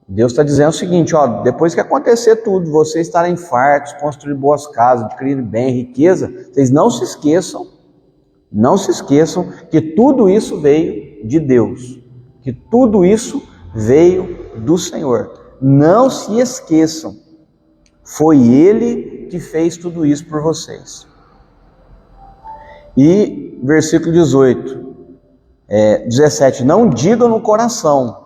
Deus está dizendo o seguinte, ó, depois que acontecer tudo, vocês estarem fartos, construir boas casas, adquirir bem, riqueza, vocês não se esqueçam que tudo isso veio de Deus, que tudo isso veio do Senhor. Não se esqueçam, foi Ele que fez tudo isso por vocês. E versículo 17, não digam no coração,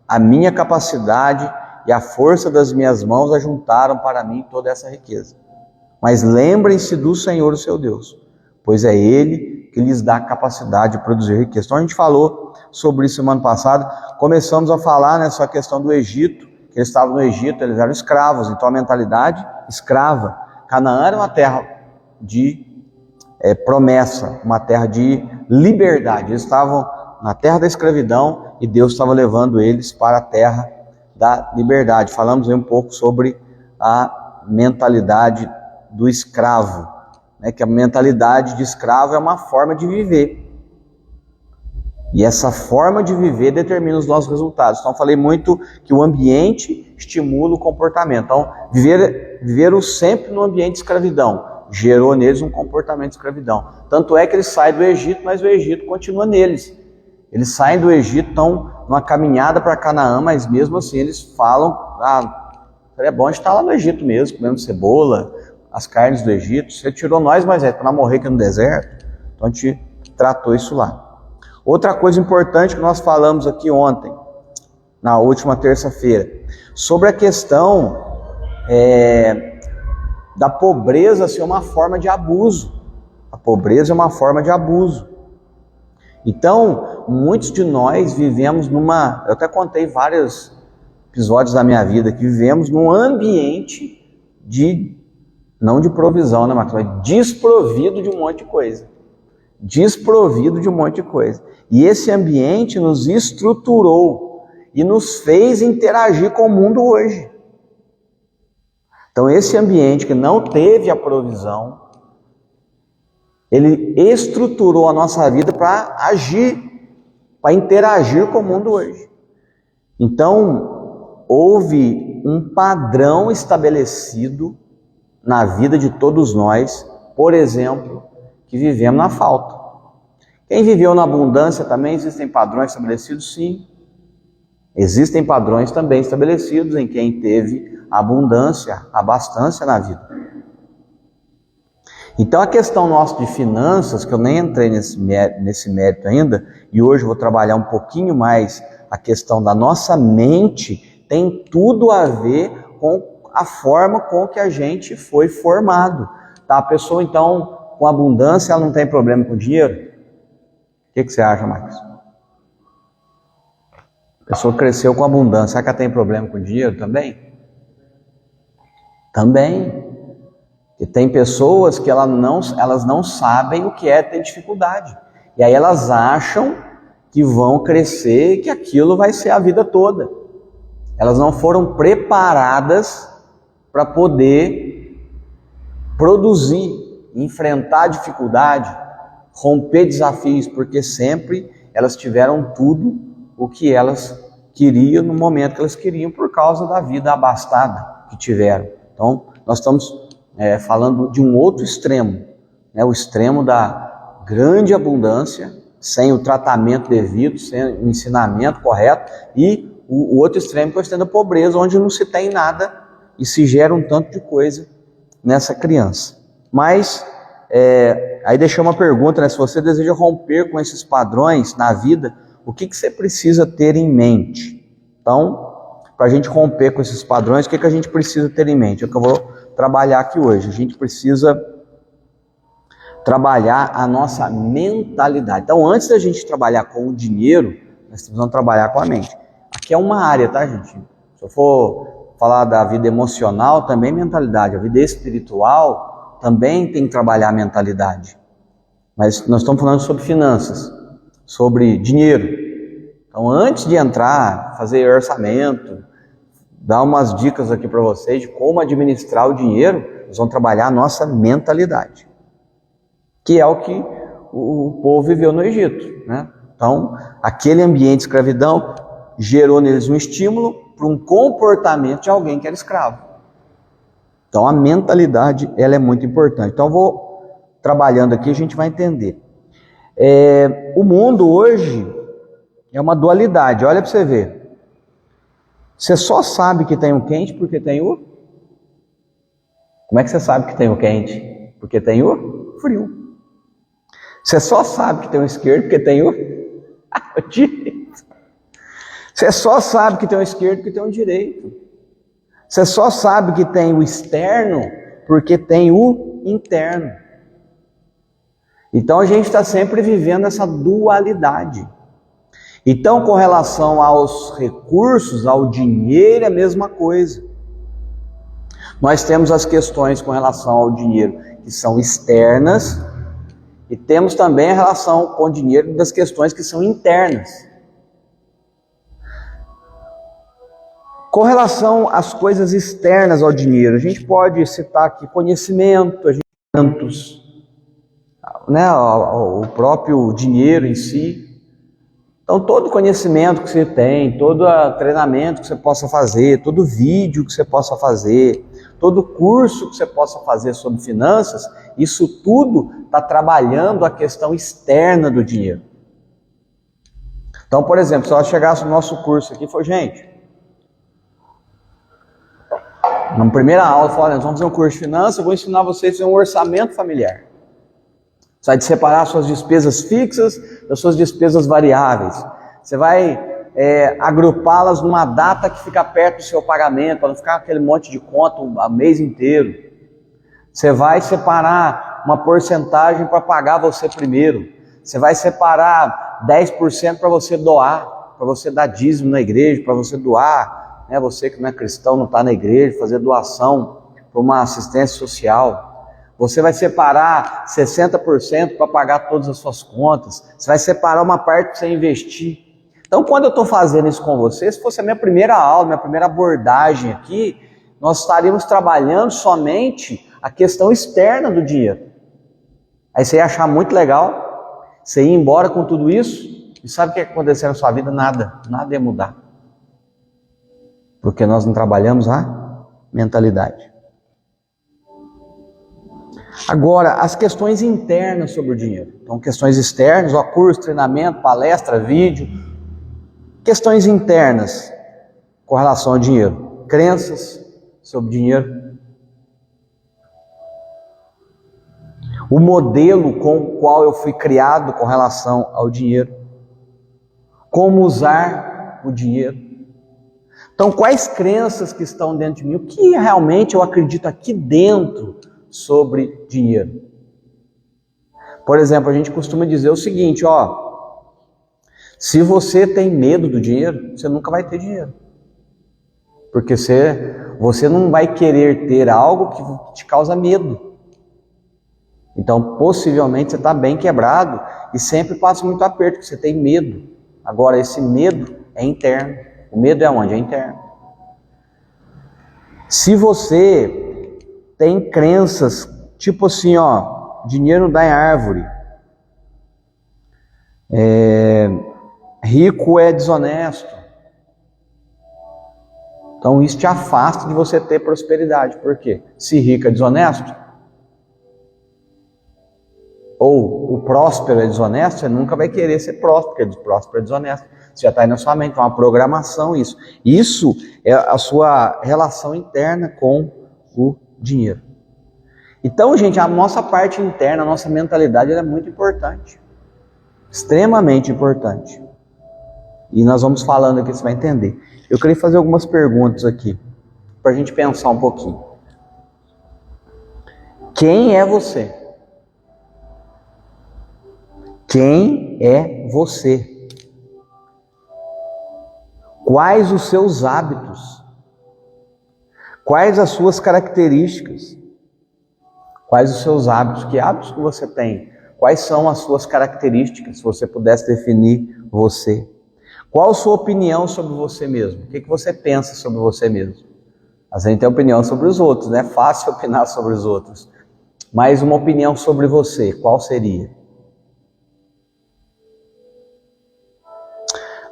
a minha capacidade e a força das minhas mãos ajuntaram para mim toda essa riqueza. Mas lembrem-se do Senhor, o seu Deus, pois é Ele que lhes dá a capacidade de produzir riqueza. Então a gente falou sobre isso semana passada, começamos a falar nessa questão do Egito, que eles estavam no Egito, eles eram escravos, então a mentalidade escrava. Canaã era uma terra de promessa, uma terra de liberdade, eles estavam na terra da escravidão e Deus estava levando eles para a terra da liberdade. Falamos aí um pouco sobre a mentalidade do escravo, né? Que a mentalidade de escravo é uma forma de viver. E essa forma de viver determina os nossos resultados. Então, falei muito que o ambiente estimula o comportamento. Então, viveram sempre no ambiente de escravidão, gerou neles um comportamento de escravidão. Tanto é que eles saem do Egito, mas o Egito continua neles. Eles saem do Egito, estão numa caminhada para Canaã, mas mesmo assim eles falam, seria bom a gente estar lá no Egito mesmo, comendo cebola, as carnes do Egito. Você tirou nós, mas para não morrer aqui no deserto. Então a gente tratou isso lá. Outra coisa importante que nós falamos aqui ontem, na última terça-feira, sobre a questão da pobreza ser uma forma de abuso. A pobreza é uma forma de abuso. Então, muitos de nós vivemos eu até contei vários episódios da minha vida, que vivemos num ambiente não de provisão, né, Marcos, mas desprovido de um monte de coisa. Desprovido de um monte de coisa. E esse ambiente nos estruturou e nos fez interagir com o mundo hoje. Então, esse ambiente que não teve a provisão, ele estruturou a nossa vida para agir, para interagir com o mundo hoje. Então, houve um padrão estabelecido na vida de todos nós, por exemplo, que vivemos na falta. Quem viveu na abundância também, existem padrões estabelecidos? Sim. Existem padrões também estabelecidos em quem teve abundância, abastança na vida. Então a questão nossa de finanças, que eu nem entrei nesse mérito ainda, e hoje eu vou trabalhar um pouquinho mais a questão da nossa mente, tem tudo a ver com a forma com que a gente foi formado. Tá? A pessoa então com abundância, ela não tem problema com dinheiro? O que você acha, Marcos? A pessoa cresceu com abundância, será que ela tem problema com dinheiro também? Também. E tem pessoas que elas não sabem o que é ter dificuldade. E aí elas acham que vão crescer, que aquilo vai ser a vida toda. Elas não foram preparadas para poder produzir, enfrentar dificuldade, romper desafios, porque sempre elas tiveram tudo o que elas queriam no momento que elas queriam, por causa da vida abastada que tiveram. Então, nós estamos falando de um outro extremo, né? O extremo da grande abundância, sem o tratamento devido, sem o ensinamento correto, e o outro extremo que é o extremo da pobreza, onde não se tem nada e se gera um tanto de coisa nessa criança. Mas, aí deixei uma pergunta, né? Se você deseja romper com esses padrões na vida, o que você precisa ter em mente? Então, para a gente romper com esses padrões, o que a gente precisa ter em mente? É o que eu vou trabalhar aqui hoje. A gente precisa trabalhar a nossa mentalidade. Então, antes da gente trabalhar com o dinheiro, nós precisamos trabalhar com a mente. Aqui é uma área, tá, gente? Se eu for falar da vida emocional, também mentalidade. A vida espiritual também tem que trabalhar a mentalidade. Mas nós estamos falando sobre finanças, sobre dinheiro. Então, antes de entrar, fazer orçamento, dar umas dicas aqui para vocês de como administrar o dinheiro, nós vamos trabalhar a nossa mentalidade, que é o que o povo viveu no Egito, né? Então, aquele ambiente de escravidão gerou neles um estímulo para um comportamento de alguém que era escravo. Então a mentalidade, ela é muito importante. Então eu vou trabalhando aqui, a gente vai entender. O mundo hoje é uma dualidade, olha para você ver. Você só sabe que tem o quente porque tem o... Como é que você sabe que tem o quente? Porque tem o frio. Você só sabe que tem o esquerdo porque tem o direito. Você só sabe que tem o esquerdo porque tem o direito. Você só sabe que tem o externo porque tem o interno. Então a gente está sempre vivendo essa dualidade. Então, com relação aos recursos, ao dinheiro, é a mesma coisa. Nós temos as questões com relação ao dinheiro que são externas e temos também a relação com o dinheiro das questões que são internas. Com relação às coisas externas ao dinheiro, a gente pode citar aqui conhecimento, né, o próprio dinheiro em si. Então, todo conhecimento que você tem, todo treinamento que você possa fazer, todo vídeo que você possa fazer, todo curso que você possa fazer sobre finanças, isso tudo está trabalhando a questão externa do dinheiro. Então, por exemplo, se ela chegasse no nosso curso aqui e falou, gente, na primeira aula, falou, nós vamos fazer um curso de finanças, eu vou ensinar vocês a fazer um orçamento familiar. Você vai separar suas despesas fixas das suas despesas variáveis. Você vai agrupá-las numa data que fica perto do seu pagamento, para não ficar aquele monte de conta o mês inteiro. Você vai separar uma porcentagem para pagar você primeiro. Você vai separar 10% para você doar, para você dar dízimo na igreja, para você doar, né? Você que não é cristão, não está na igreja, fazer doação para uma assistência social. Você vai separar 60% para pagar todas as suas contas. Você vai separar uma parte para você investir. Então, quando eu estou fazendo isso com você, se fosse a minha primeira aula, minha primeira abordagem aqui, nós estaríamos trabalhando somente a questão externa do dinheiro. Aí você ia achar muito legal, você ia embora com tudo isso, e sabe o que ia acontecer na sua vida? Nada ia mudar. Porque nós não trabalhamos a mentalidade. Agora, as questões internas sobre o dinheiro. Então, questões externas, curso, treinamento, palestra, vídeo. Questões internas com relação ao dinheiro. Crenças sobre dinheiro. O modelo com o qual eu fui criado com relação ao dinheiro. Como usar o dinheiro. Então, quais crenças que estão dentro de mim? O que realmente eu acredito aqui dentro sobre dinheiro? Por exemplo, a gente costuma dizer o seguinte, se você tem medo do dinheiro, você nunca vai ter dinheiro. Porque você não vai querer ter algo que te causa medo. Então, possivelmente, você está bem quebrado e sempre passa muito aperto, porque você tem medo. Agora, esse medo é interno. O medo é onde? É interno. Se você tem crenças, tipo assim, dinheiro não dá em árvore. Rico é desonesto. Então isso te afasta de você ter prosperidade. Por quê? Se rico é desonesto, ou o próspero é desonesto, você nunca vai querer ser próspero, porque o próspero é desonesto. Você já está aí na sua mente, é uma programação isso. Isso é a sua relação interna com o dinheiro. Então, gente, a nossa parte interna, a nossa mentalidade, ela é muito importante. Extremamente importante. E nós vamos falando aqui, você vai entender. Eu queria fazer algumas perguntas aqui, para a gente pensar um pouquinho. Quem é você? Quem é você? Quais os seus hábitos? Quais as suas características? Quais os seus hábitos? Que hábitos que você tem? Quais são as suas características, se você pudesse definir você? Qual a sua opinião sobre você mesmo? O que você pensa sobre você mesmo? A gente tem opinião sobre os outros, né? É fácil opinar sobre os outros. Mas uma opinião sobre você, qual seria?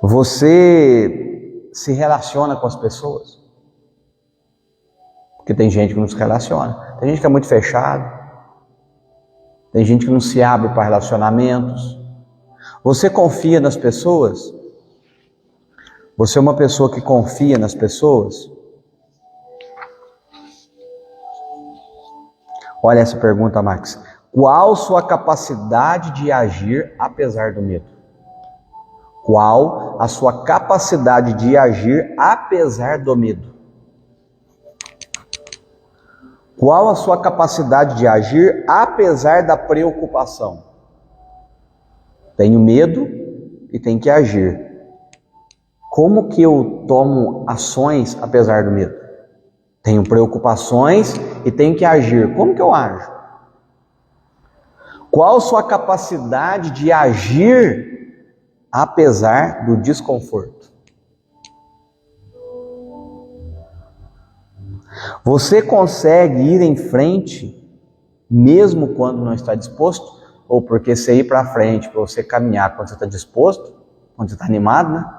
Você se relaciona com as pessoas? Porque tem gente que não se relaciona. Tem gente que é muito fechado. Tem gente que não se abre para relacionamentos. Você confia nas pessoas? Você é uma pessoa que confia nas pessoas? Olha essa pergunta, Max. Qual sua capacidade de agir apesar do medo? Qual a sua capacidade de agir apesar do medo? Qual a sua capacidade de agir apesar da preocupação? Tenho medo e tenho que agir. Como que eu tomo ações apesar do medo? Tenho preocupações e tenho que agir. Como que eu ajo? Qual a sua capacidade de agir apesar do desconforto? Você consegue ir em frente mesmo quando não está disposto? Ou porque você ir para frente, para você caminhar quando você está disposto, quando você está animado, né?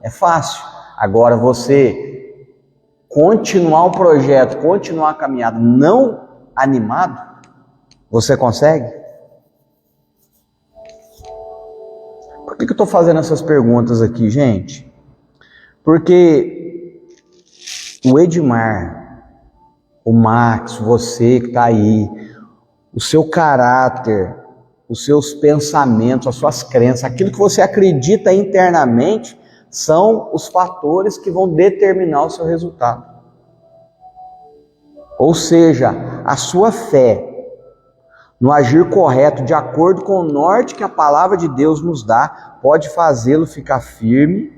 É fácil. Agora você continuar o projeto, continuar a caminhada não animado, você consegue? Por que eu estou fazendo essas perguntas aqui, gente? Porque o Edmar, o Max, você que está aí, o seu caráter, os seus pensamentos, as suas crenças, aquilo que você acredita internamente, são os fatores que vão determinar o seu resultado. Ou seja, a sua fé no agir correto, de acordo com o norte que a palavra de Deus nos dá, pode fazê-lo ficar firme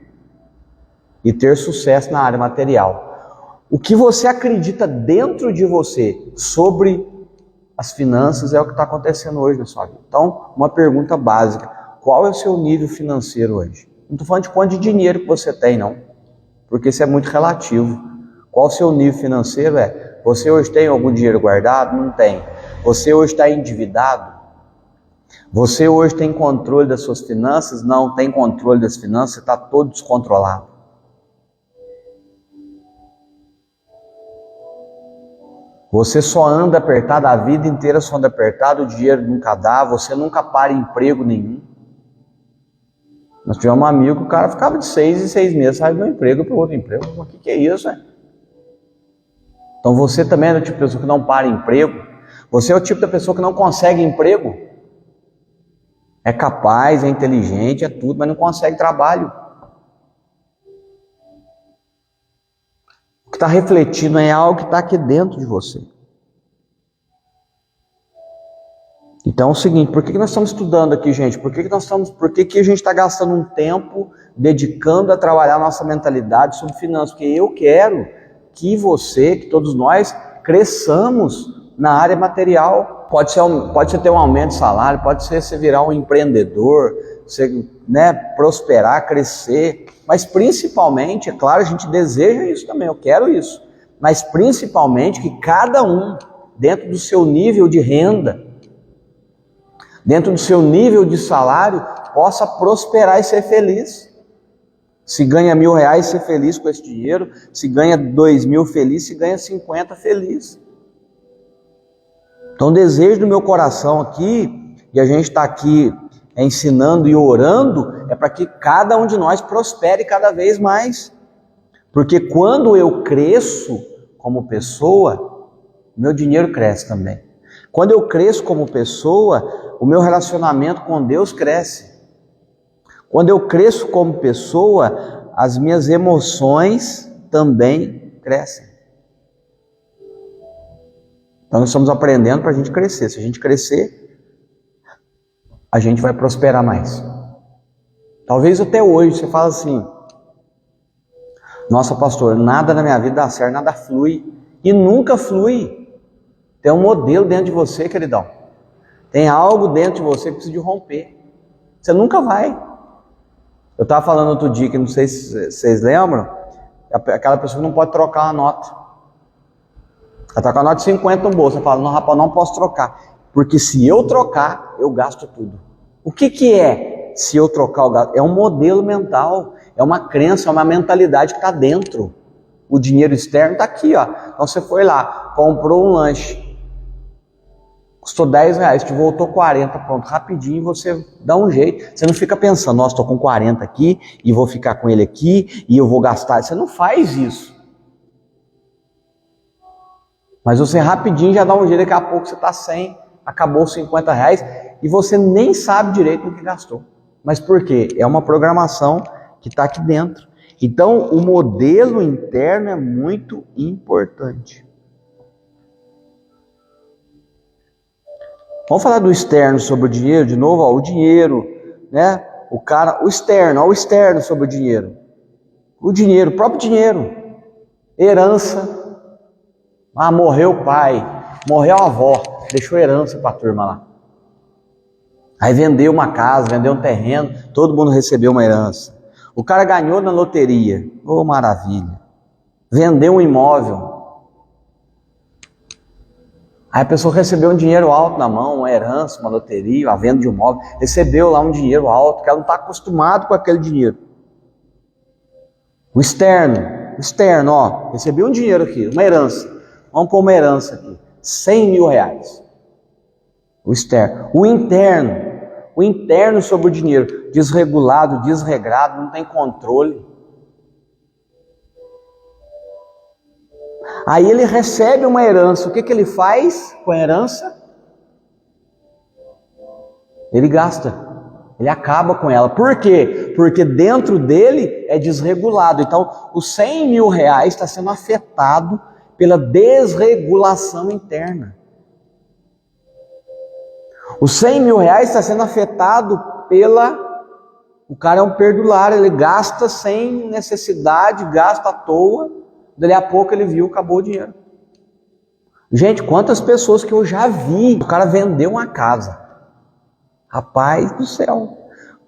e ter sucesso na área material. O que você acredita dentro de você sobre as finanças é o que está acontecendo hoje na sua vida. Então, uma pergunta básica: qual é o seu nível financeiro hoje? Não estou falando de quanto de dinheiro que você tem, não, porque isso é muito relativo. Qual o seu nível financeiro é? Você hoje tem algum dinheiro guardado? Não tem. Você hoje está endividado? Você hoje tem controle das suas finanças? Não tem controle das finanças, você está todo descontrolado. Você só anda apertado, a vida inteira só anda apertado, o dinheiro nunca dá, você nunca para emprego nenhum. Nós tivemos um amigo que o cara ficava de 6 em 6 meses, sai de um emprego para outro emprego. O que é isso, hein? Então você também é do tipo de pessoa que não para emprego? Você é o tipo de pessoa que não consegue emprego? É capaz, é inteligente, é tudo, mas não consegue trabalho. O que está refletindo é algo que está aqui dentro de você. Então é o seguinte: por que nós estamos estudando aqui, gente? Por que a gente está gastando um tempo dedicando a trabalhar a nossa mentalidade sobre finanças? Porque eu quero que você, que todos nós, cresçamos na área material. Pode ser ter um aumento de salário, pode ser você virar um empreendedor, você, prosperar, crescer, mas principalmente, é claro, a gente deseja isso também, eu quero isso, mas principalmente que cada um, dentro do seu nível de renda, dentro do seu nível de salário, possa prosperar e ser feliz. Se ganha R$1.000, ser feliz com esse dinheiro. Se ganha 2.000, feliz. Se ganha 50, feliz. Então o desejo do meu coração aqui, e a gente está aqui ensinando e orando, é para que cada um de nós prospere cada vez mais. Porque quando eu cresço como pessoa, meu dinheiro cresce também. Quando eu cresço como pessoa, o meu relacionamento com Deus cresce. Quando eu cresço como pessoa, as minhas emoções também crescem. Então nós estamos aprendendo para a gente crescer. Se a gente crescer, a gente vai prosperar mais. Talvez até hoje você fala assim: nossa, pastor, nada na minha vida dá certo, nada flui. E nunca flui. Tem um modelo dentro de você, queridão. Tem algo dentro de você que precisa de romper. Você nunca vai. Eu estava falando outro dia, que não sei se vocês lembram, aquela pessoa que não pode trocar uma nota. Ela está com a nota de 50 no bolso. Ela fala: não, rapaz, não posso trocar. Porque se eu trocar, eu gasto tudo. O que é se eu trocar o gasto. É um modelo mental, é uma crença, é uma mentalidade que está dentro. O dinheiro externo está aqui, ó. Então você foi lá, comprou um lanche, custou 10 reais, te voltou 40, pronto, rapidinho você dá um jeito. Você não fica pensando, nossa, estou com 40 aqui e vou ficar com ele aqui e eu vou gastar. Você não faz isso. Mas você rapidinho já dá um jeito, daqui a pouco você está 100, acabou os 50 reais e você nem sabe direito o que gastou. Mas por quê? É uma programação que está aqui dentro. Então, o modelo interno é muito importante. Vamos falar do externo sobre o dinheiro de novo, ó, o dinheiro, né? O externo sobre o dinheiro. O dinheiro, o próprio dinheiro. Herança. Ah, morreu o pai, morreu a avó, deixou herança para a turma lá. Aí vendeu uma casa, vendeu um terreno, todo mundo recebeu uma herança. O cara ganhou na loteria, oh maravilha. Vendeu um imóvel. Aí a pessoa recebeu um dinheiro alto na mão, uma herança, uma loteria, a venda de um imóvel. Recebeu lá um dinheiro alto, que ela não está acostumada com aquele dinheiro. O externo, ó, recebeu um dinheiro aqui, uma herança. Vamos pôr uma herança aqui, 100 mil reais. O externo. O interno sobre o dinheiro, desregulado, desregrado, não tem controle. Aí ele recebe uma herança, o que ele faz com a herança? Ele gasta, ele acaba com ela. Por quê? Porque dentro dele é desregulado. Então, os 100 mil reais está sendo afetado pela desregulação interna. Os 100 mil reais está sendo afetado o cara é um perdulário, ele gasta sem necessidade, gasta à toa, dali a pouco ele viu, acabou o dinheiro. Gente, quantas pessoas que eu já vi, o cara vendeu uma casa. Rapaz do céu,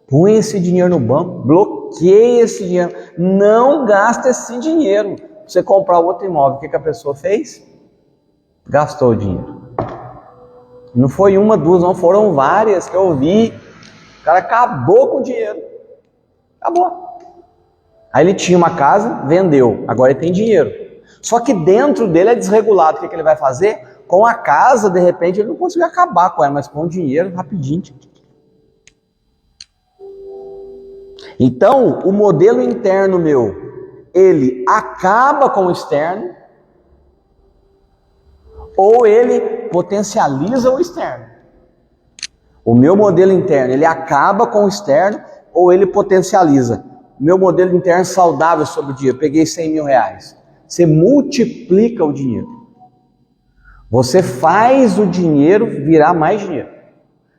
põe esse dinheiro no banco, bloqueia esse dinheiro, não gasta esse dinheiro. Você comprar outro imóvel, o que a pessoa fez? Gastou o dinheiro. Não foi uma, duas, não, foram várias que eu vi. O cara acabou com o dinheiro. Acabou. Aí ele tinha uma casa, vendeu, agora ele tem dinheiro. Só que dentro dele é desregulado. O que ele vai fazer? Com a casa, de repente, ele não conseguiu acabar com ela, mas com o dinheiro, rapidinho. Então, o modelo interno meu, ele acaba com o externo, ou ele potencializa o externo. O meu modelo interno, ele acaba com o externo, ou ele potencializa. O meu modelo interno saudável sobre o dinheiro, peguei 100 mil reais. Você multiplica o dinheiro. Você faz o dinheiro virar mais dinheiro.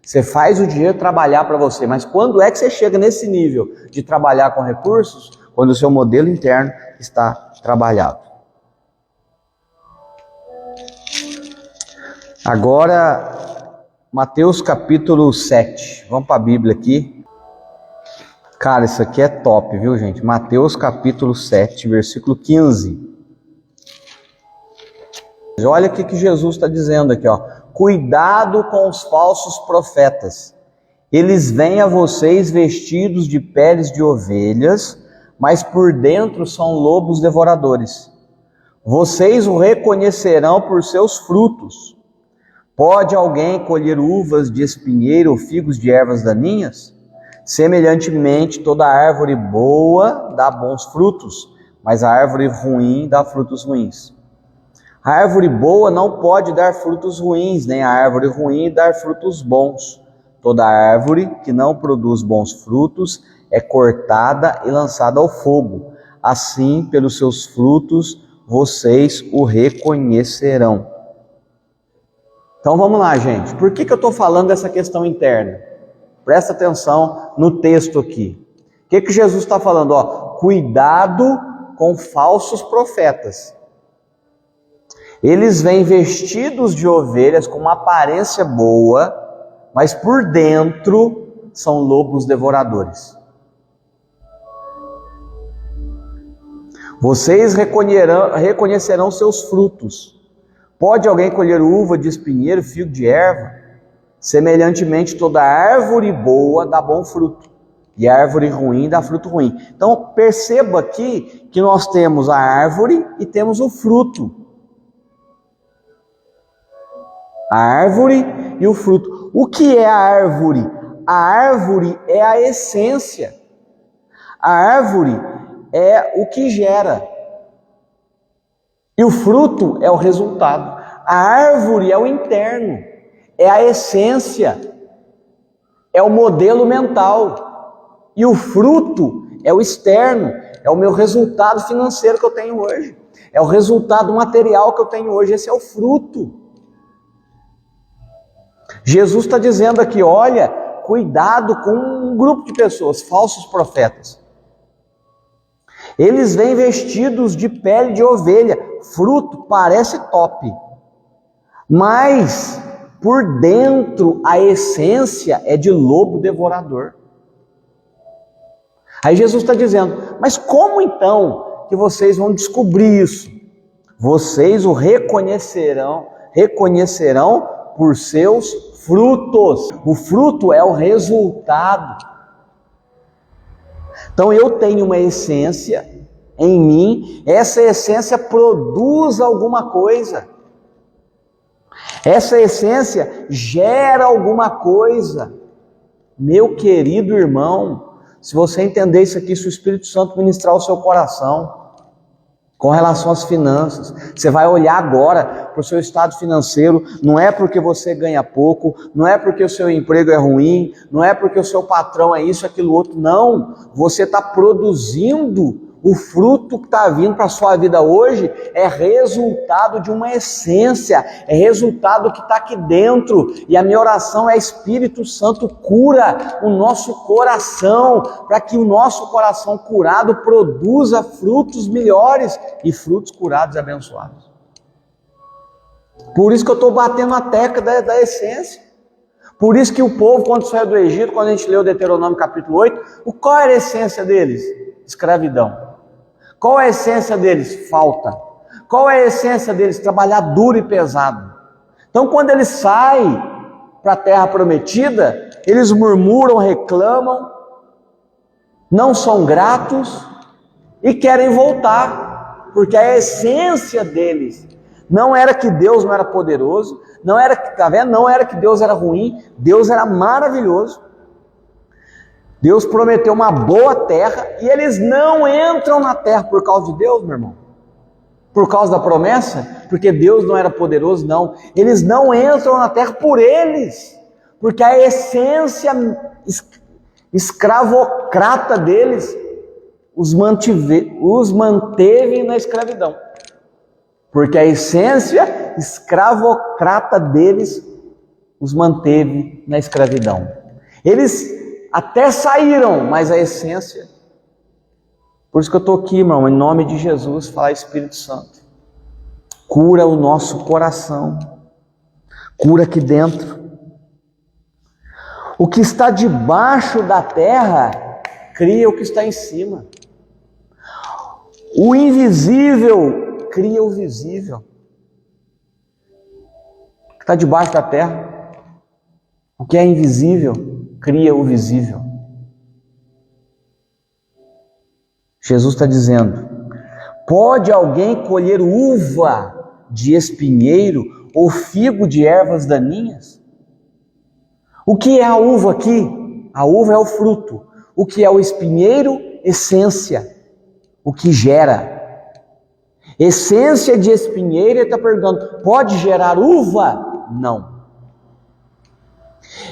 Você faz o dinheiro trabalhar para você. Mas quando é que você chega nesse nível de trabalhar com recursos? Quando o seu modelo interno está trabalhado. Agora, Mateus capítulo 7. Vamos para a Bíblia aqui. Cara, isso aqui é top, viu, gente? Mateus capítulo 7, versículo 15. Olha o que Jesus está dizendo aqui, ó. Cuidado com os falsos profetas. Eles vêm a vocês vestidos de peles de ovelhas, mas por dentro são lobos devoradores. Vocês o reconhecerão por seus frutos. Pode alguém colher uvas de espinheiro ou figos de ervas daninhas? Semelhantemente, toda árvore boa dá bons frutos, mas a árvore ruim dá frutos ruins. A árvore boa não pode dar frutos ruins, nem a árvore ruim dar frutos bons. Toda árvore que não produz bons frutos é cortada e lançada ao fogo. Assim, pelos seus frutos, vocês o reconhecerão. Então vamos lá, gente. Por que eu estou falando dessa questão interna? Presta atenção no texto aqui. O que Jesus está falando? Ó, cuidado com falsos profetas. Eles vêm vestidos de ovelhas com uma aparência boa, mas por dentro são lobos devoradores. Vocês reconhecerão seus frutos. Pode alguém colher uva de espinheiro, figo de erva? Semelhantemente, toda árvore boa dá bom fruto, E a árvore ruim dá fruto ruim. Então perceba aqui que nós temos a árvore e temos o fruto. A árvore e o fruto. O que é a árvore? A árvore é a essência. A árvore é o que gera. E o fruto é o resultado. A árvore é o interno, é a essência, é o modelo mental. E o fruto é o externo, é o meu resultado financeiro que eu tenho hoje. É o resultado material que eu tenho hoje, esse é o fruto. Jesus está dizendo aqui, olha, cuidado com um grupo de pessoas, falsos profetas. Eles vêm vestidos de pele de ovelha, fruto parece top, mas por dentro a essência é de lobo devorador. Aí Jesus está dizendo, mas como então que vocês vão descobrir isso? Vocês o reconhecerão por seus frutos. O fruto é o resultado. Então eu tenho uma essência em mim, essa essência produz alguma coisa. Essa essência gera alguma coisa. Meu querido irmão, se você entender isso aqui, se o Espírito Santo ministrar o seu coração, com relação às finanças, você vai olhar agora para o seu estado financeiro, não é porque você ganha pouco, não é porque o seu emprego é ruim, não é porque o seu patrão é isso, aquilo, outro, não, você está produzindo. O fruto que está vindo para a sua vida hoje é resultado de uma essência, é resultado que está aqui dentro. E a minha oração é: Espírito Santo, cura o nosso coração, para que o nosso coração curado produza frutos melhores e frutos curados e abençoados. Por isso que eu estou batendo na tecla da essência. Por isso que o povo, quando saiu do Egito, quando a gente leu Deuteronômio capítulo 8, qual era a essência deles? Escravidão. Qual é a essência deles? Falta. Qual é a essência deles? Trabalhar duro e pesado. Então, quando eles saem para a terra prometida, eles murmuram, reclamam, não são gratos e querem voltar, porque a essência deles não era que Deus não era poderoso, não era que, tá vendo? Não era que Deus era ruim, Deus era maravilhoso. Deus prometeu uma boa terra e eles não entram na terra por causa de Deus, meu irmão. Por causa da promessa, porque Deus não era poderoso, não. Eles não entram na terra por eles, porque a essência escravocrata deles os manteve na escravidão. Porque a essência escravocrata deles os manteve na escravidão. Eles até saíram, mas a essência. Por isso que eu estou aqui, irmão, em nome de Jesus, falar: Espírito Santo, cura o nosso coração, cura aqui dentro. O que está debaixo da terra cria o que está em cima. O invisível cria o visível. O que está debaixo da terra, o que é invisível, cria o visível. Jesus está dizendo: pode alguém colher uva de espinheiro ou figo de ervas daninhas? O que é a uva aqui? A uva é o fruto. O que é o espinheiro? Essência. O que gera. Essência de espinheiro, ele está perguntando: pode gerar uva? Não.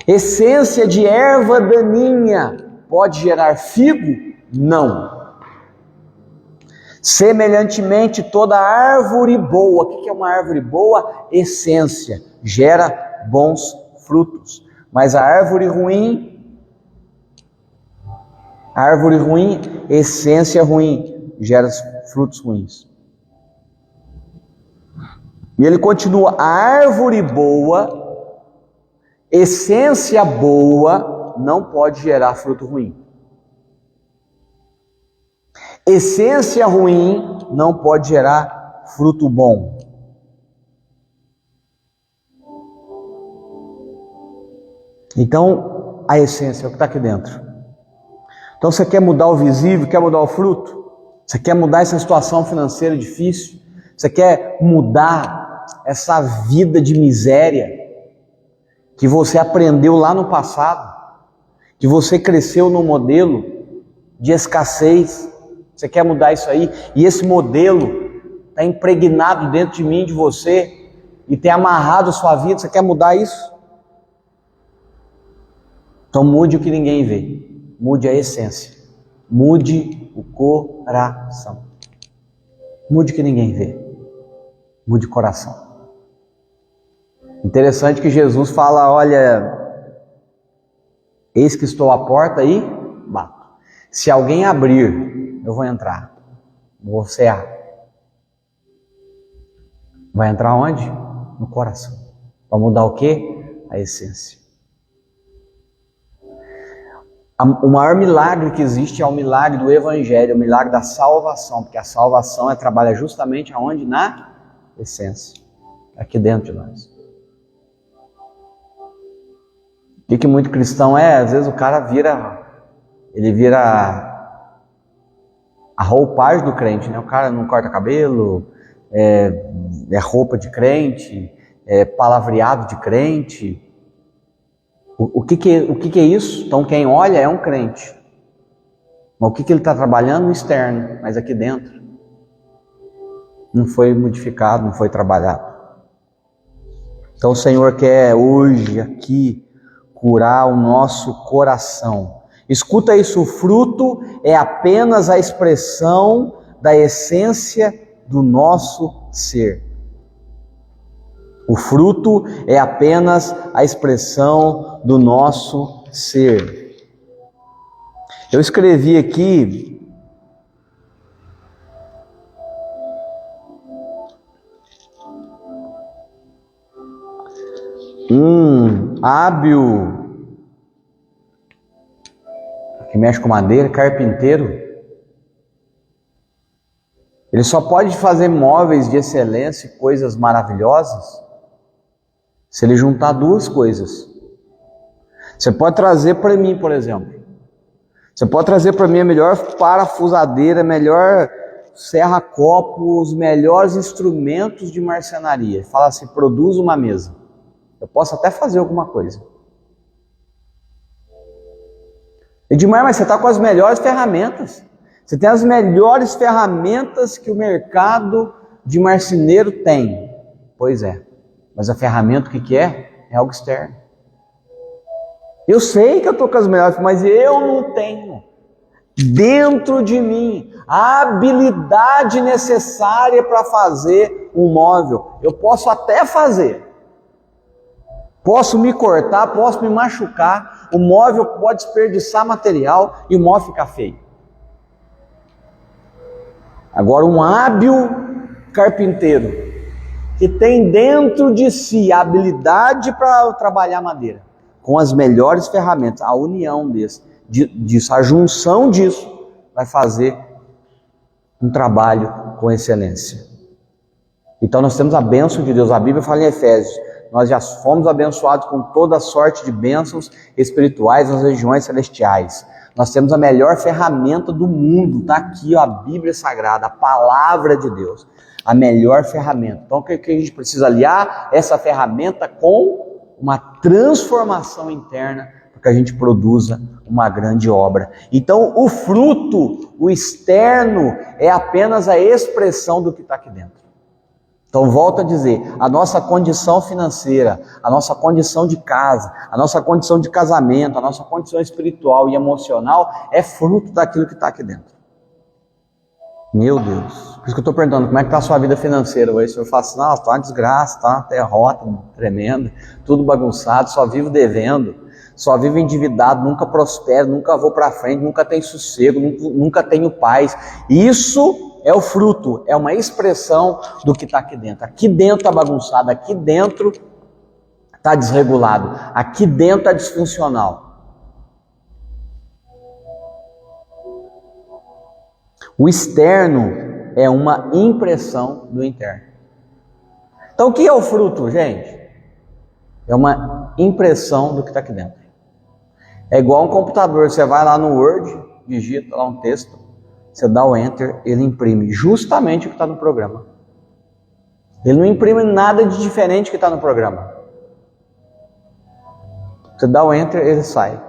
Essência de erva daninha pode gerar figo? Não. Semelhantemente, toda árvore boa, o que é uma árvore boa? Essência, gera bons frutos. Mas a árvore ruim, essência ruim, gera frutos ruins. E ele continua: a árvore boa, essência boa, não pode gerar fruto ruim. Essência ruim não pode gerar fruto bom. Então, a essência é o que está aqui dentro. Então você quer mudar o visível, quer mudar o fruto? Você quer mudar essa situação financeira difícil? Você quer mudar essa vida de miséria que você aprendeu lá no passado? Que você cresceu no modelo de escassez? Você quer mudar isso aí? E esse modelo está impregnado dentro de mim, de você, e tem amarrado a sua vida. Você quer mudar isso? Então mude o que ninguém vê. Mude a essência. Mude o coração. Mude o que ninguém vê. Mude o coração. Interessante que Jesus fala, olha, eis que estou à porta e bato. Se alguém abrir, eu vou entrar. Vou cear. Vai entrar onde? No coração. Para mudar o quê? A essência. O maior milagre que existe é o milagre do Evangelho, o milagre da salvação, porque a salvação trabalha justamente aonde? Na essência, aqui dentro de nós. O que muito cristão às vezes o cara vira a roupagem do crente, né? O cara não corta cabelo, é roupa de crente, é palavreado de crente. O que é isso? Então quem olha é um crente. Mas o que ele está trabalhando? No externo, mas aqui dentro não foi modificado, não foi trabalhado. Então o Senhor quer hoje aqui curar o nosso coração. Escuta isso, o fruto é apenas a expressão da essência do nosso ser. O fruto é apenas a expressão do nosso ser. Eu escrevi aqui um hábil que mexe com madeira, carpinteiro. Ele só pode fazer móveis de excelência e coisas maravilhosas se ele juntar duas coisas. Você pode trazer para mim, por exemplo. Você pode trazer para mim a melhor parafusadeira, a melhor serra-copo, os melhores instrumentos de marcenaria. Fala assim, produz uma mesa. Eu posso até fazer alguma coisa. Edmar, mas você está com as melhores ferramentas. Você tem as melhores ferramentas que o mercado de marceneiro tem. Pois é. Mas a ferramenta o que é? É algo externo. Eu sei que eu estou com as melhores, mas eu não tenho dentro de mim a habilidade necessária para fazer um móvel. Eu posso até fazer. Posso me cortar, posso me machucar. O móvel pode desperdiçar material e o móvel fica feio. Agora um hábil carpinteiro que tem dentro de si a habilidade para trabalhar madeira, com as melhores ferramentas, a união disso, a junção disso, vai fazer um trabalho com excelência. Então nós temos a bênção de Deus. A Bíblia fala em Efésios, nós já fomos abençoados com toda sorte de bênçãos espirituais nas regiões celestiais. Nós temos a melhor ferramenta do mundo, está aqui a Bíblia Sagrada, a Palavra de Deus. A melhor ferramenta. Então o que a gente precisa aliar? Essa ferramenta com uma transformação interna, para que a gente produza uma grande obra. Então o fruto, o externo, é apenas a expressão do que está aqui dentro. Então volto a dizer, a nossa condição financeira, a nossa condição de casa, a nossa condição de casamento, a nossa condição espiritual e emocional é fruto daquilo que está aqui dentro. Meu Deus, por isso que eu estou perguntando, como é que está a sua vida financeira hoje? O senhor fala assim, não, está uma desgraça, está uma derrota tremenda, tudo bagunçado, só vivo devendo, só vivo endividado, nunca prospero, nunca vou para frente, nunca tenho sossego, nunca tenho paz. Isso é o fruto, é uma expressão do que está aqui dentro. Aqui dentro está bagunçado, aqui dentro está desregulado, aqui dentro está disfuncional. O externo é uma impressão do interno. Então o que é o fruto, gente? É uma impressão do que está aqui dentro. É igual um computador, você vai lá no Word, digita lá um texto, você dá o enter, ele imprime justamente o que está no programa. Ele não imprime nada de diferente que está no programa. Você dá o enter, ele sai.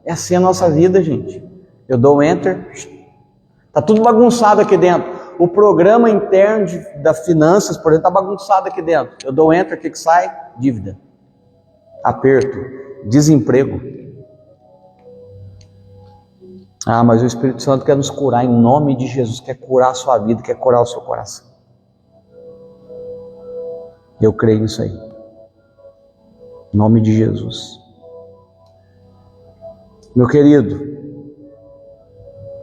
É assim a nossa vida, gente. Eu dou o enter, está tudo bagunçado aqui dentro. O programa interno das finanças, por exemplo, está bagunçado aqui dentro. Eu dou enter, o que sai? Dívida, aperto, desemprego. Ah, mas o Espírito Santo quer nos curar em nome de Jesus, quer curar a sua vida, quer curar o seu coração. Eu creio nisso aí. Em nome de Jesus. Meu querido,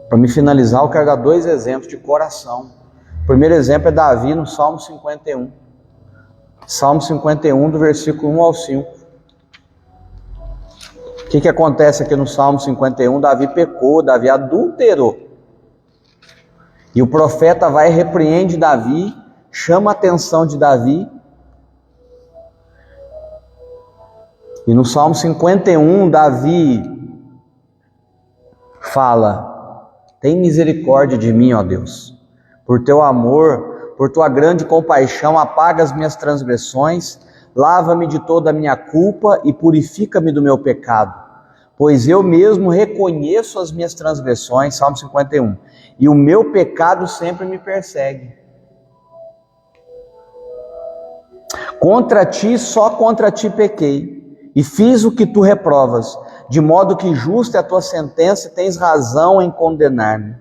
para me finalizar, eu quero dar 2 exemplos de coração. O primeiro exemplo é Davi no Salmo 51. Salmo 51, do versículo 1 ao 5. O que acontece aqui no Salmo 51? Davi pecou, Davi adulterou. E o profeta vai e repreende Davi, chama a atenção de Davi. E no Salmo 51, Davi fala: tem misericórdia de mim, ó Deus, por teu amor, por tua grande compaixão, apaga as minhas transgressões, lava-me de toda a minha culpa e purifica-me do meu pecado. Pois eu mesmo reconheço as minhas transgressões, Salmo 51, e o meu pecado sempre me persegue. Contra ti, só contra ti pequei, e fiz o que tu reprovas, de modo que justa é a tua sentença e tens razão em condenar-me.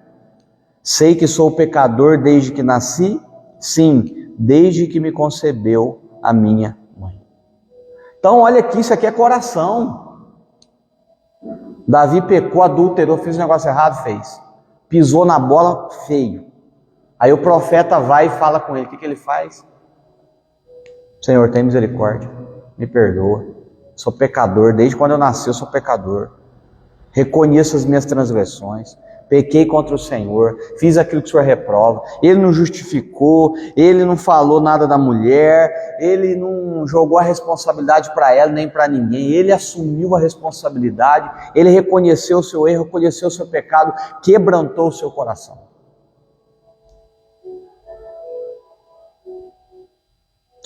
Sei que sou pecador desde que nasci, sim, desde que me concebeu a minha mãe. Então olha aqui, isso aqui é coração. Davi pecou, adulterou, fez um negócio errado, fez. Pisou na bola, feio. Aí o profeta vai e fala com ele, o que ele faz? Senhor, tem misericórdia, me perdoa. Sou pecador, desde quando eu nasci eu sou pecador. Reconheço as minhas transgressões. Pequei contra o Senhor, fiz aquilo que o Senhor reprova. Ele não justificou, ele não falou nada da mulher, ele não jogou a responsabilidade para ela nem para ninguém. Ele assumiu a responsabilidade, ele reconheceu o seu erro, reconheceu o seu pecado, quebrantou o seu coração.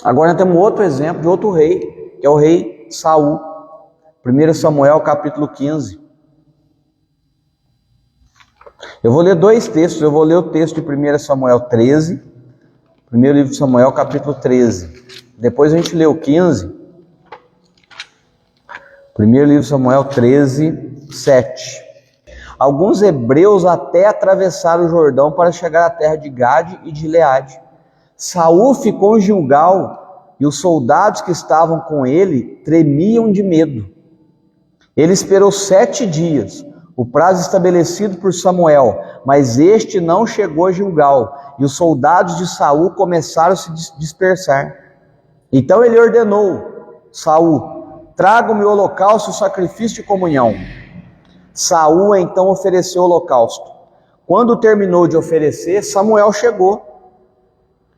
Agora nós temos outro exemplo de outro rei, que é o rei Saul. 1 Samuel capítulo 15. Eu vou ler 2 textos, eu vou ler o texto de 1 Samuel 13, primeiro livro de Samuel capítulo 13. Depois a gente lê o 15. Primeiro livro de Samuel 13, 7. Alguns hebreus até atravessaram o Jordão para chegar à terra de Gade e de Gileade. Saul ficou em Gilgal e os soldados que estavam com ele tremiam de medo. Ele esperou 7 dias, o prazo estabelecido por Samuel, mas este não chegou a Gilgal, e os soldados de Saul começaram a se dispersar. Então ele ordenou: Saul, traga o meu holocausto e o sacrifício de comunhão. Saul então ofereceu o holocausto. Quando terminou de oferecer, Samuel chegou,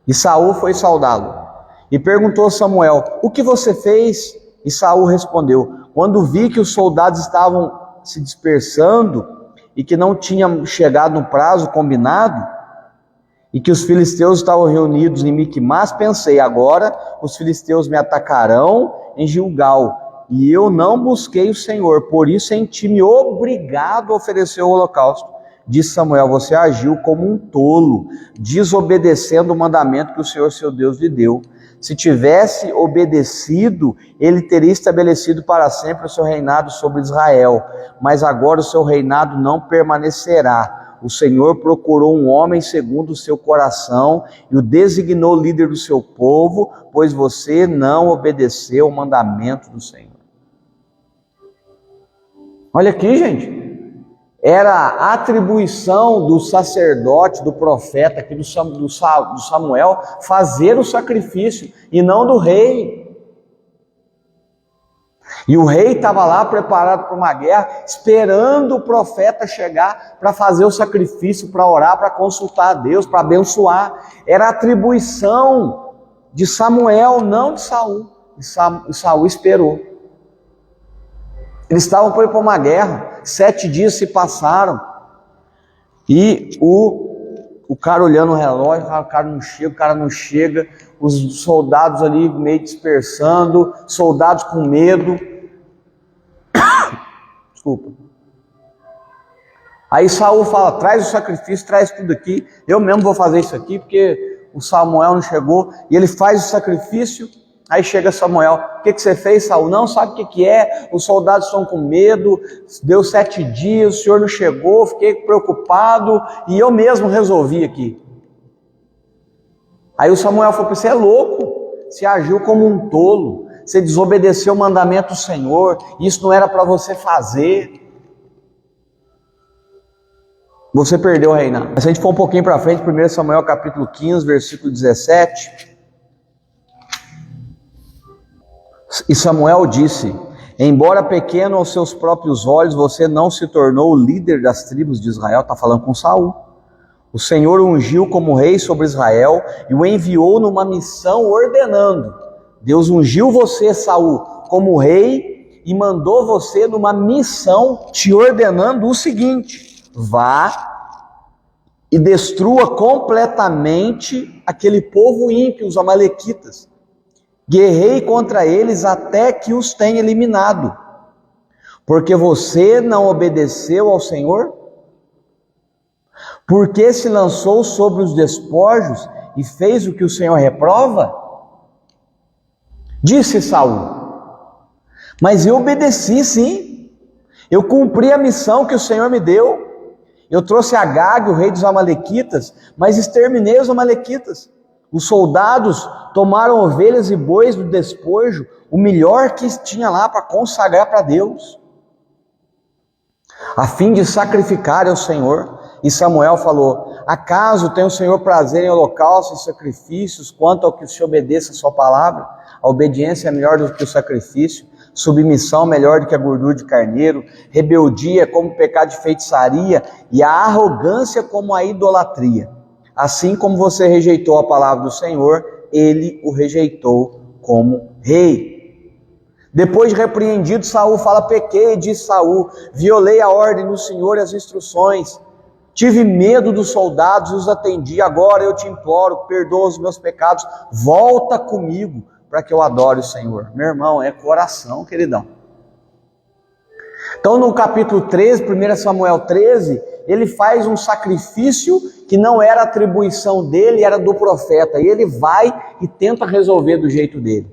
e Saul foi saudá-lo. E perguntou a Samuel: o que você fez? E Saul respondeu: quando vi que os soldados estavam se dispersando e que não tinha chegado no prazo combinado e que os filisteus estavam reunidos em Miquimás, pensei: agora os filisteus me atacarão em Gilgal e eu não busquei o Senhor, por isso senti-me obrigado a oferecer o holocausto. Disse Samuel: você agiu como um tolo, desobedecendo o mandamento que o Senhor seu Deus lhe deu. Se tivesse obedecido, ele teria estabelecido para sempre o seu reinado sobre Israel. Mas agora o seu reinado não permanecerá. O Senhor procurou um homem segundo o seu coração e o designou líder do seu povo, pois você não obedeceu o mandamento do Senhor. Olha aqui, gente. Era a atribuição do sacerdote, do profeta, aqui do Samuel, fazer o sacrifício, e não do rei. E o rei estava lá preparado para uma guerra, esperando o profeta chegar para fazer o sacrifício, para orar, para consultar a Deus, para abençoar. Era a atribuição de Samuel, não de Saul. E Saul esperou. Eles estavam para ir para uma guerra, 7 dias se passaram, E o cara olhando o relógio, o cara não chega, os soldados ali meio dispersando, soldados com medo. Desculpa. Aí Saul fala, traz o sacrifício, traz tudo aqui, eu mesmo vou fazer isso aqui, porque o Samuel não chegou, e ele faz o sacrifício. Aí chega Samuel, o que você fez, Saul? Não, sabe o que é? Os soldados estão com medo, deu 7 dias, o senhor não chegou, fiquei preocupado, e eu mesmo resolvi aqui. Aí o Samuel falou, você é louco, você agiu como um tolo, você desobedeceu o mandamento do Senhor, isso não era para você fazer. Você perdeu o reinado. Se a gente for um pouquinho para frente, 1 Samuel capítulo 15, versículo 17... E Samuel disse, embora pequeno aos seus próprios olhos, você não se tornou o líder das tribos de Israel. Está falando com Saul. O Senhor o ungiu como rei sobre Israel e o enviou numa missão ordenando. Deus ungiu você, Saul, como rei e mandou você numa missão te ordenando o seguinte: vá e destrua completamente aquele povo ímpio, os amalequitas. Guerrei contra eles até que os tenha eliminado, porque você não obedeceu ao Senhor, porque se lançou sobre os despojos e fez o que o Senhor reprova? Disse Saul, mas eu obedeci sim, eu cumpri a missão que o Senhor me deu, eu trouxe Agag, o rei dos amalequitas, mas exterminei os amalequitas. Os soldados tomaram ovelhas e bois do despojo, o melhor que tinha lá para consagrar para Deus, a fim de sacrificar ao Senhor. E Samuel falou, acaso tem o Senhor prazer em holocaustos e sacrifícios, quanto ao que se obedeça a sua palavra? A obediência é melhor do que o sacrifício, submissão melhor do que a gordura de carneiro, rebeldia como pecado de feitiçaria, e a arrogância como a idolatria. Assim como você rejeitou a palavra do Senhor, ele o rejeitou como rei. Depois de repreendido, Saul fala, pequei, disse Saul, violei a ordem do Senhor e as instruções, tive medo dos soldados, os atendi, agora eu te imploro, perdoa os meus pecados, volta comigo, para que eu adore o Senhor. Meu irmão, é coração, queridão. Então no capítulo 13, 1 Samuel 13, ele faz um sacrifício que não era atribuição dele, era do profeta, e ele vai e tenta resolver do jeito dele.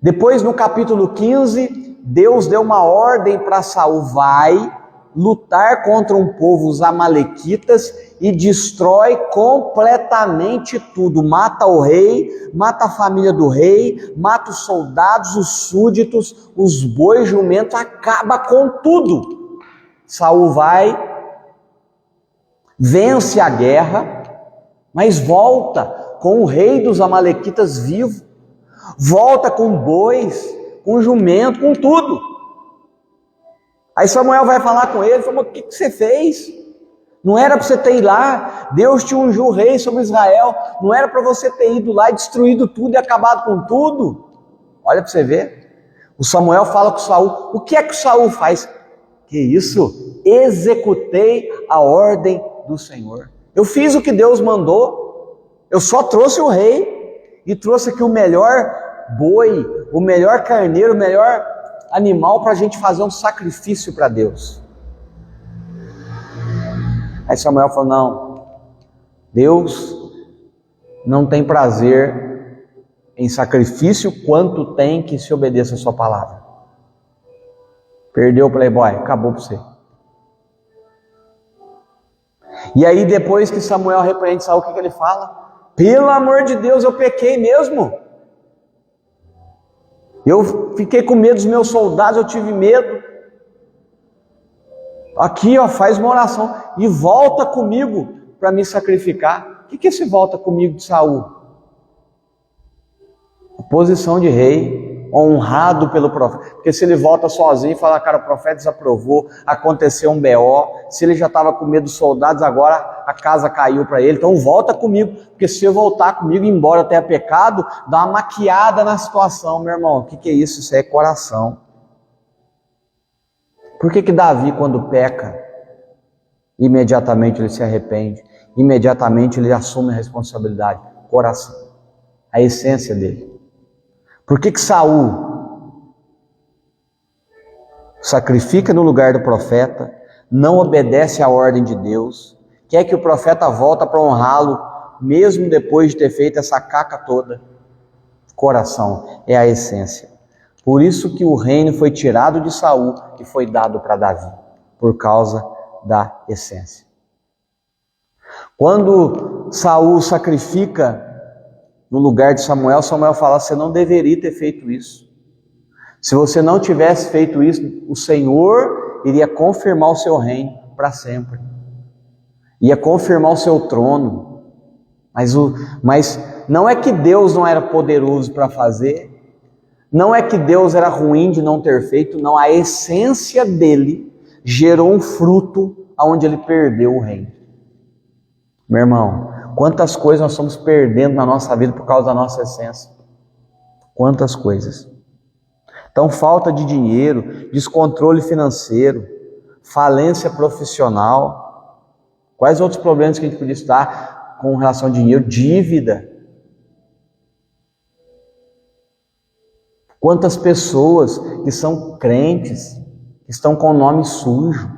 Depois no capítulo 15, Deus deu uma ordem para Saul, vai lutar contra um povo, os amalequitas, e destrói completamente tudo, mata o rei, mata a família do rei, mata os soldados, os súditos, os bois, jumentos, acaba com tudo. Saul vai, vence a guerra, mas volta com o rei dos amalequitas vivo, volta com bois, com jumento, com tudo. Aí Samuel vai falar com ele, fala, o que você fez? Não era para você ter ido lá, Deus te ungiu rei sobre Israel, não era para você ter ido lá e destruído tudo e acabado com tudo? Olha para você ver, o Samuel fala com Saul, o que é que o Saul faz? Que isso? Executei a ordem do Senhor, eu fiz o que Deus mandou, eu só trouxe o rei, e trouxe aqui o melhor boi, o melhor carneiro, o melhor animal para a gente fazer um sacrifício para Deus. Aí Samuel falou, não, Deus não tem prazer em sacrifício quanto tem que se obedeça a sua palavra. Perdeu o playboy, acabou para você. E aí depois que Samuel repreende Saul, o que ele fala? Pelo amor de Deus, eu pequei mesmo. Eu fiquei com medo dos meus soldados, eu tive medo. Aqui, ó, faz uma oração e volta comigo para me sacrificar. O que é esse volta comigo de Saul? A posição de rei, honrado pelo profeta. Porque se ele volta sozinho e fala, cara, o profeta desaprovou, aconteceu um BO, se ele já estava com medo dos soldados, agora a casa caiu para ele, então volta comigo, porque se eu voltar comigo, embora tenha pecado, dá uma maquiada na situação, meu irmão. O que é isso? Isso é coração. Por que Davi, quando peca, Imediatamente ele se arrepende, imediatamente ele assume a responsabilidade. Coração, a essência dele. Por que Saul sacrifica no lugar do profeta, não obedece à ordem de Deus, quer que o profeta volta para honrá-lo, mesmo depois de ter feito essa caca toda? Coração é a essência. Por isso que o reino foi tirado de Saul e foi dado para Davi, por causa da essência. Quando Saul sacrifica no lugar de Samuel, Samuel fala: você não deveria ter feito isso. Se você não tivesse feito isso, o Senhor iria confirmar o seu reino para sempre. Ia confirmar o seu trono. Mas não é que Deus não era poderoso para fazer, não é que Deus era ruim de não ter feito, não, a essência dele gerou um fruto onde ele perdeu o reino. Meu irmão, quantas coisas nós estamos perdendo na nossa vida por causa da nossa essência? Quantas coisas? Então, falta de dinheiro, descontrole financeiro, falência profissional. Quais outros problemas que a gente podia estar com relação ao dinheiro? Dívida. Quantas pessoas que são crentes, que estão com o nome sujo,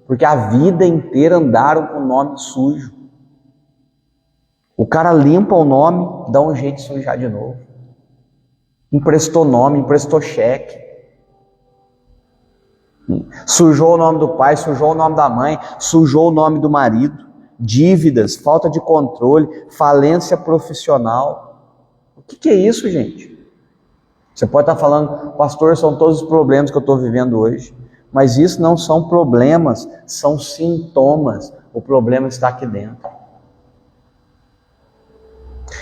porque a vida inteira andaram com o nome sujo. O cara limpa o nome, dá um jeito de sujar de novo. Emprestou nome, emprestou cheque. Sujou o nome do pai, sujou o nome da mãe, sujou o nome do marido. Dívidas, falta de controle, falência profissional. O que é isso, gente? Você pode estar falando: pastor, são todos os problemas que eu estou vivendo hoje. Mas isso não são problemas, são sintomas. O problema está aqui dentro.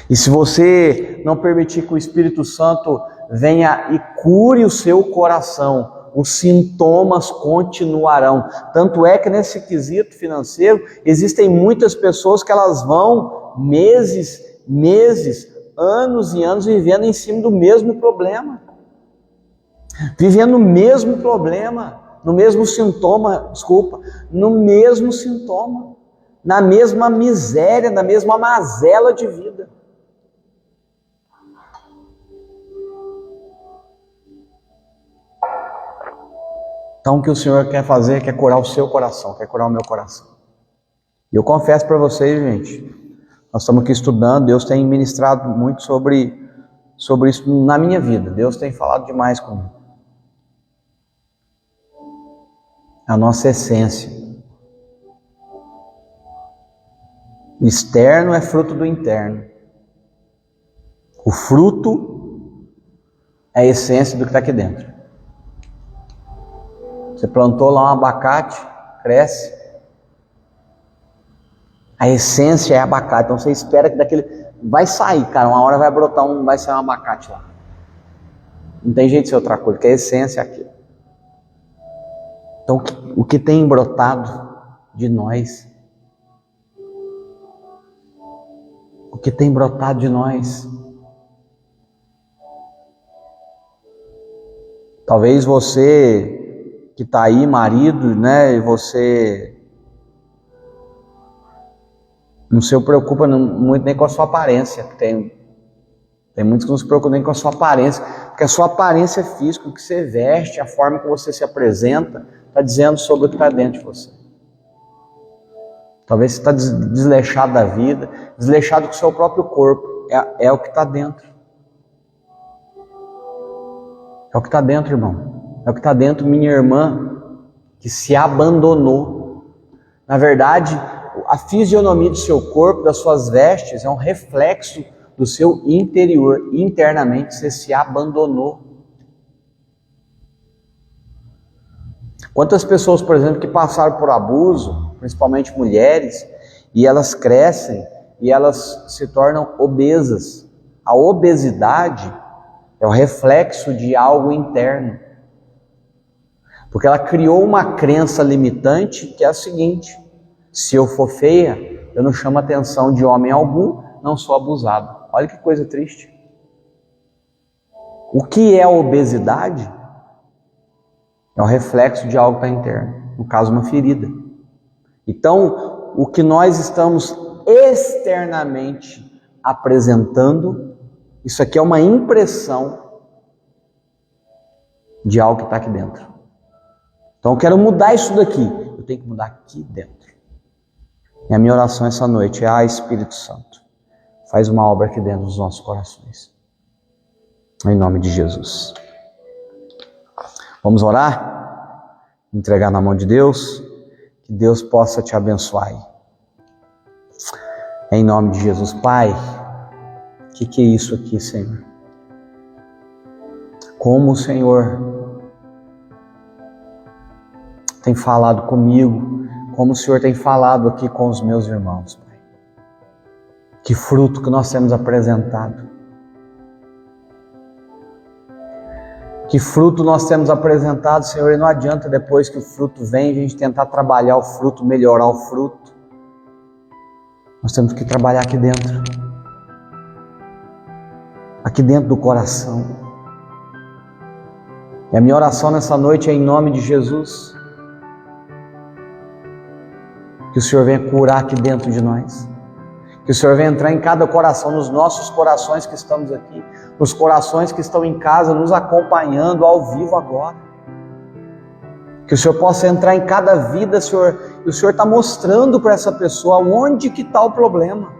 E se você não permitir que o Espírito Santo venha e cure o seu coração, os sintomas continuarão. Tanto é que nesse quesito financeiro, existem muitas pessoas que elas vão meses, anos e anos vivendo em cima do mesmo problema. Vivendo o mesmo problema, no mesmo sintoma, no mesmo sintoma, na mesma miséria, na mesma mazela de vida. Então o que o Senhor quer fazer, quer curar o seu coração, quer curar o meu coração. E eu confesso para vocês, gente, nós estamos aqui estudando, Deus tem ministrado muito sobre isso na minha vida. Deus tem falado demais comigo. A nossa essência. O externo é fruto do interno. O fruto é a essência do que está aqui dentro. Você plantou lá um abacate, cresce. A essência é abacate. Então você espera que daquele... vai sair, cara. Uma hora vai brotar vai sair um abacate lá. Não tem jeito de ser outra coisa, porque a essência é aquilo. Então o que tem brotado de nós? O que tem brotado de nós? Talvez você que está aí, marido, né, e você não se preocupa muito nem com a sua aparência. Tem muitos que não se preocupam nem com a sua aparência, porque a sua aparência física, o que você veste, a forma que você se apresenta, está dizendo sobre o que está dentro de você. Talvez você está desleixado da vida, desleixado com o seu próprio corpo. É o que está dentro. É o que está dentro, irmão. É o que está dentro, minha irmã, que se abandonou. Na verdade, a fisionomia do seu corpo, das suas vestes, é um reflexo do seu interior. Internamente, você se abandonou. Quantas pessoas, por exemplo, que passaram por abuso, principalmente mulheres, e elas crescem e elas se tornam obesas. A obesidade é o reflexo de algo interno. Porque ela criou uma crença limitante que é a seguinte: se eu for feia, eu não chamo a atenção de homem algum, não sou abusado. Olha que coisa triste. O que é a obesidade? É o reflexo de algo que está interno. No caso, uma ferida. Então, o que nós estamos externamente apresentando, isso aqui é uma impressão de algo que está aqui dentro. Então eu quero mudar isso daqui, eu tenho que mudar aqui dentro. E a minha oração essa noite é: Espírito Santo, faz uma obra aqui dentro dos nossos corações. Em nome de Jesus. Vamos orar? Entregar na mão de Deus, que Deus possa te abençoar aí. Em nome de Jesus. Pai, o que é isso aqui, Senhor? Como o Senhor tem falado comigo, como o Senhor tem falado aqui com os meus irmãos, Pai. Que fruto que nós temos apresentado. Que fruto nós temos apresentado, Senhor, e não adianta depois que o fruto vem, a gente tentar trabalhar o fruto, melhorar o fruto. Nós temos que trabalhar aqui dentro do coração. E a minha oração nessa noite é em nome de Jesus, que o Senhor venha curar aqui dentro de nós, que o Senhor venha entrar em cada coração, nos nossos corações que estamos aqui, nos corações que estão em casa, nos acompanhando ao vivo agora, que o Senhor possa entrar em cada vida, Senhor, e o Senhor está mostrando para essa pessoa onde que está o problema.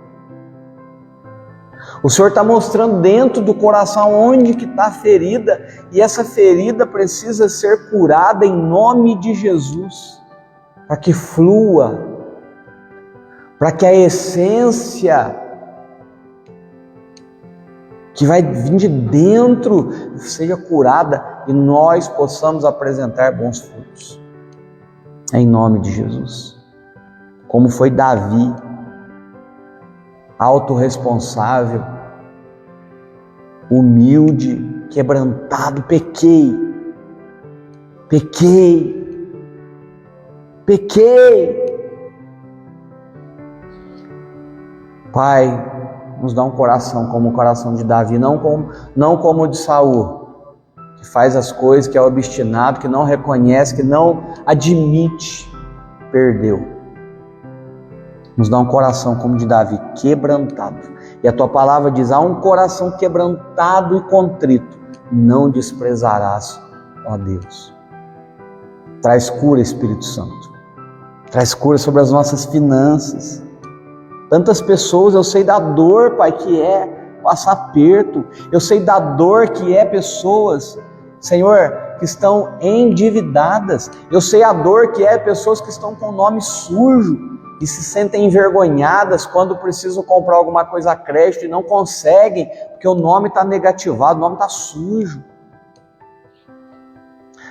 O Senhor está mostrando dentro do coração onde que está a ferida, e essa ferida precisa ser curada em nome de Jesus, para que flua, para que a essência que vai vir de dentro seja curada e nós possamos apresentar bons frutos. Em nome de Jesus. Como foi Davi, autorresponsável, humilde, quebrantado, pequei. Pai, nos dá um coração como o coração de Davi, não como o de Saul, que faz as coisas, que é obstinado, que não reconhece, que não admite, perdeu. Nos dá um coração como o de Davi, quebrantado. E a tua palavra diz: há um coração quebrantado e contrito, não desprezarás, ó Deus. Traz cura, Espírito Santo. Traz cura sobre as nossas finanças. Tantas pessoas, eu sei da dor, Pai, que é passar aperto. Eu sei da dor que é pessoas, Senhor, que estão endividadas. Eu sei a dor que é pessoas que estão com o nome sujo e se sentem envergonhadas quando precisam comprar alguma coisa a crédito e não conseguem, porque o nome está negativado, o nome está sujo.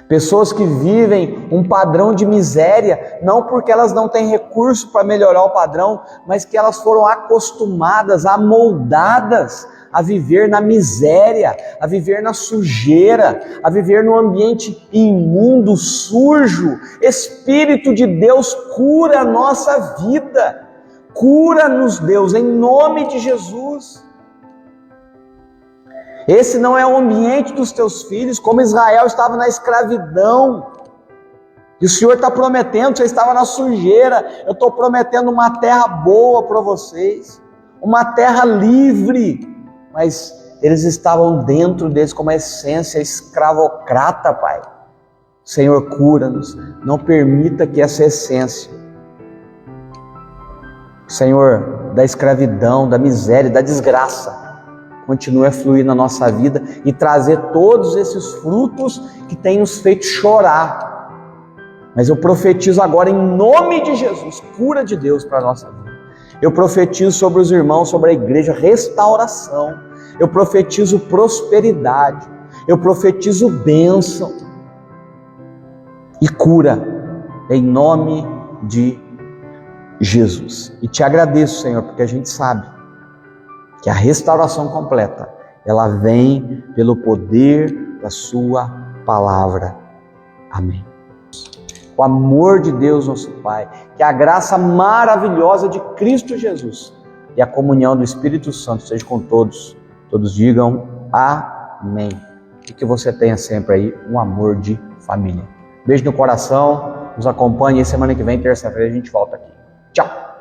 Pessoas que vivem um padrão de miséria, não porque elas não têm recurso para melhorar o padrão, mas que elas foram acostumadas, amoldadas a viver na miséria, a viver na sujeira, a viver num ambiente imundo, sujo. Espírito de Deus, cura a nossa vida, cura-nos, Deus, em nome de Jesus. Esse não é o ambiente dos teus filhos, como Israel estava na escravidão. E o Senhor está prometendo, você estava na sujeira, eu estou prometendo uma terra boa para vocês, uma terra livre, mas eles estavam dentro deles com uma essência escravocrata, Pai. Senhor, cura-nos, não permita que essa essência, Senhor, da escravidão, da miséria, da desgraça, continue a fluir na nossa vida e trazer todos esses frutos que têm nos feito chorar. Mas eu profetizo agora em nome de Jesus, cura de Deus para a nossa vida. Eu profetizo sobre os irmãos, sobre a igreja, restauração. Eu profetizo prosperidade. Eu profetizo bênção e cura em nome de Jesus. E te agradeço, Senhor, porque a gente sabe que a restauração completa, ela vem pelo poder da sua palavra. Amém. O amor de Deus, nosso Pai, que a graça maravilhosa de Cristo Jesus e a comunhão do Espírito Santo seja com todos. Todos digam amém. E que você tenha sempre aí um amor de família. Beijo no coração nos acompanhe. E semana que vem, terça-feira, a gente volta aqui. Tchau!